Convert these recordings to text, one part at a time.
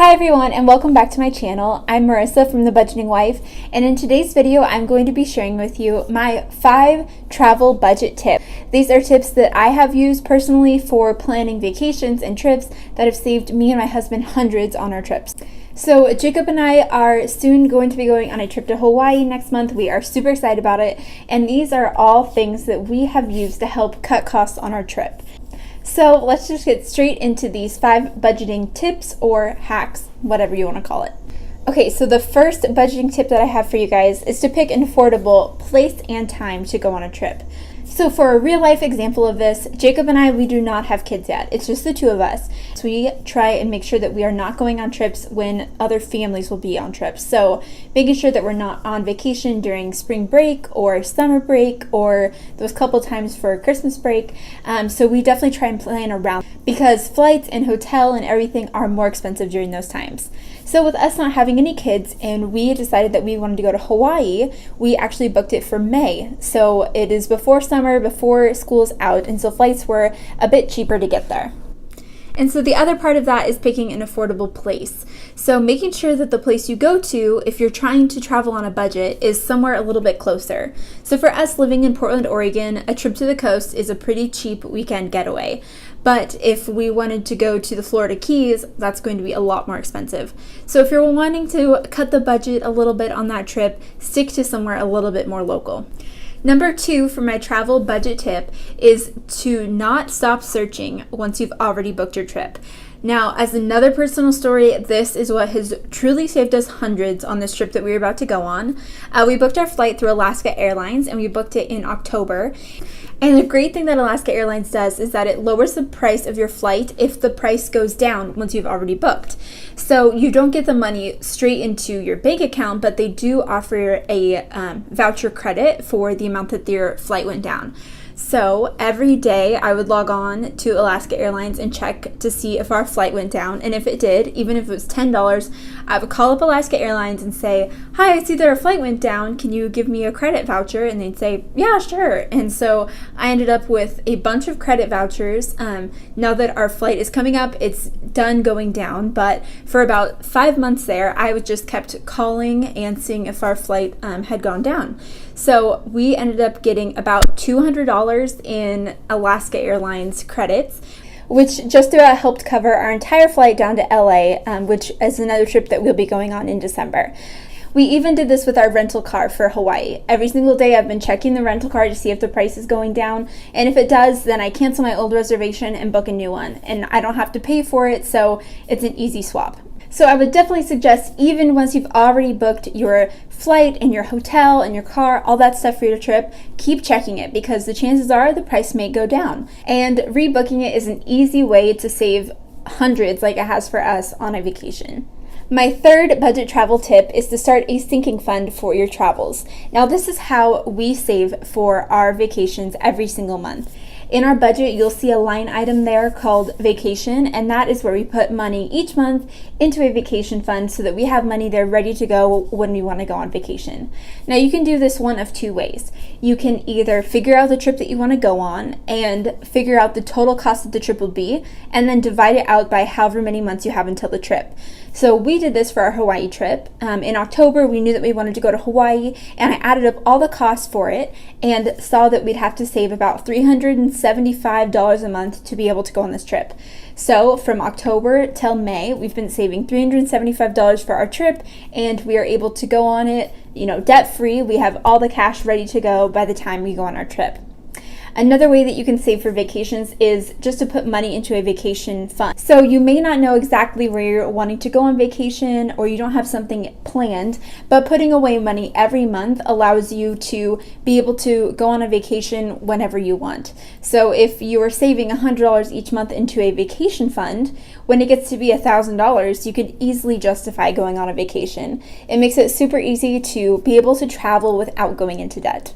Hi everyone, and welcome back to my channel. I'm Marissa from The Budgeting Wife, and in today's video I'm going to be sharing with you my 5 travel budget tips. These are tips that I have used personally for planning vacations and trips that have saved me and my husband hundreds on our trips. So Jacob and I are soon going to be going on a trip to Hawaii next month. We are super excited about it, and these are all things that we have used to help cut costs on our trip. So let's just get straight into these 5 budgeting tips or hacks, whatever you want to call it. Okay, so the first budgeting tip that I have for you guys is to pick an affordable place and time to go on a trip. So for a real life example of this, Jacob and I, we do not have kids yet. It's just the two of us. So we try and make sure that we are not going on trips when other families will be on trips. So making sure that we're not on vacation during spring break or summer break or those couple times for Christmas break. So we definitely try and plan around because flights and hotel and everything are more expensive during those times. So with us not having any kids and we decided that we wanted to go to Hawaii, we actually booked it for May. So it is before summer, before school's out, and so flights were a bit cheaper to get there. And so the other part of that is picking an affordable place. So making sure that the place you go to, if you're trying to travel on a budget, is somewhere a little bit closer. So for us living in Portland, Oregon, a trip to the coast is a pretty cheap weekend getaway. But if we wanted to go to the Florida Keys, that's going to be a lot more expensive. So if you're wanting to cut the budget a little bit on that trip, stick to somewhere a little bit more local. Number 2 for my travel budget tip is to not stop searching once you've already booked your trip. Now, as another personal story, this is what has truly saved us hundreds on this trip that we were about to go on. We booked our flight through Alaska Airlines, and we booked it in October. And the great thing that Alaska Airlines does is that it lowers the price of your flight if the price goes down once you've already booked. So you don't get the money straight into your bank account, but they do offer a voucher credit for the amount that your flight went down. So every day I would log on to Alaska Airlines and check to see if our flight went down. And if it did, even if it was $10, I would call up Alaska Airlines and say, "Hi, I see that our flight went down. Can you give me a credit voucher?" And they'd say, "Yeah, sure." And so I ended up with a bunch of credit vouchers. Now that our flight is coming up, it's done going down. But for about 5 months there, I was just kept calling and seeing if our flight had gone down. So we ended up getting about $200 in Alaska Airlines credits, which just about helped cover our entire flight down to LA, which is another trip that we'll be going on in December. We even did this with our rental car for Hawaii. Every single day I've been checking the rental car to see if the price is going down, and if it does, then I cancel my old reservation and book a new one, and I don't have to pay for it, so it's an easy swap. So I would definitely suggest, even once you've already booked your flight and your hotel and your car, all that stuff for your trip, keep checking it because the chances are the price may go down. And rebooking it is an easy way to save hundreds like it has for us on a vacation. My third budget travel tip is to start a sinking fund for your travels. Now this is how we save for our vacations every single month. In our budget, you'll see a line item there called vacation, and that is where we put money each month into a vacation fund so that we have money there ready to go when we want to go on vacation. Now you can do this one of 2 ways. You can either figure out the trip that you want to go on and figure out the total cost that the trip will be, and then divide it out by however many months you have until the trip. So we did this for our Hawaii trip. In October, we knew that we wanted to go to Hawaii, and I added up all the costs for it and saw that we'd have to save about $375 a month to be able to go on this trip. So from October till May, we've been saving $375 for our trip, and we are able to go on it, debt-free. We have all the cash ready to go by the time we go on our trip. Another way that you can save for vacations is just to put money into a vacation fund. So you may not know exactly where you're wanting to go on vacation, or you don't have something planned, but putting away money every month allows you to be able to go on a vacation whenever you want. So if you are saving $100 each month into a vacation fund, when it gets to be $1,000, you could easily justify going on a vacation. It makes it super easy to be able to travel without going into debt.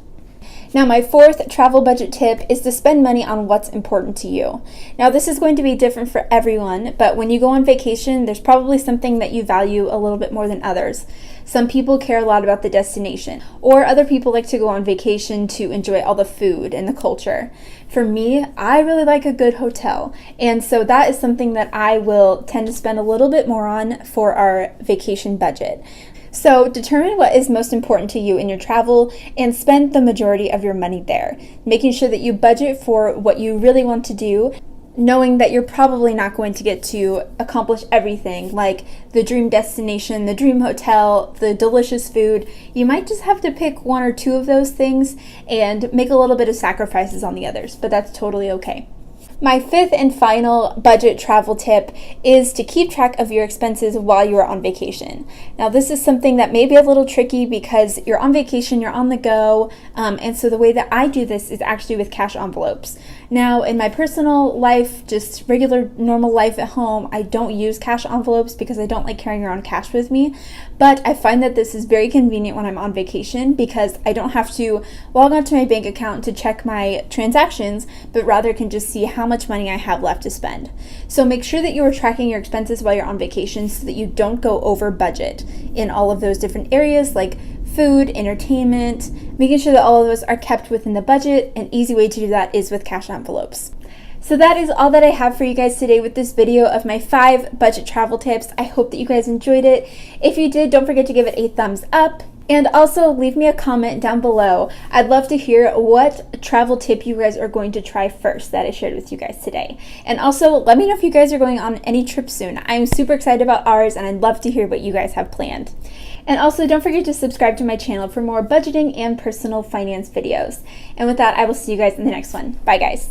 Now, my fourth travel budget tip is to spend money on what's important to you. Now, this is going to be different for everyone, but when you go on vacation, there's probably something that you value a little bit more than others. Some people care a lot about the destination, or other people like to go on vacation to enjoy all the food and the culture. For me, I really like a good hotel, and so that is something that I will tend to spend a little bit more on for our vacation budget. So determine what is most important to you in your travel and spend the majority of your money there, making sure that you budget for what you really want to do, knowing that you're probably not going to get to accomplish everything, like the dream destination, the dream hotel, the delicious food. You might just have to pick one or two of those things and make a little bit of sacrifices on the others, but that's totally okay. My fifth and final budget travel tip is to keep track of your expenses while you are on vacation. Now, this is something that may be a little tricky because you're on vacation, you're on the go, and so the way that I do this is actually with cash envelopes. Now, in my personal life, just regular normal life at home, I don't use cash envelopes because I don't like carrying around cash with me, but I find that this is very convenient when I'm on vacation because I don't have to log onto my bank account to check my transactions, but rather can just see how much money I have left to spend. So make sure that you are tracking your expenses while you're on vacation so that you don't go over budget in all of those different areas like food, entertainment, making sure that all of those are kept within the budget. An easy way to do that is with cash envelopes. So that is all that I have for you guys today with this video of my 5 budget travel tips. I hope that you guys enjoyed it. If you did, don't forget to give it a thumbs up. And also leave me a comment down below. I'd love to hear what travel tip you guys are going to try first that I shared with you guys today. And also let me know if you guys are going on any trips soon. I'm super excited about ours and I'd love to hear what you guys have planned. And also don't forget to subscribe to my channel for more budgeting and personal finance videos. And with that, I will see you guys in the next one. Bye guys.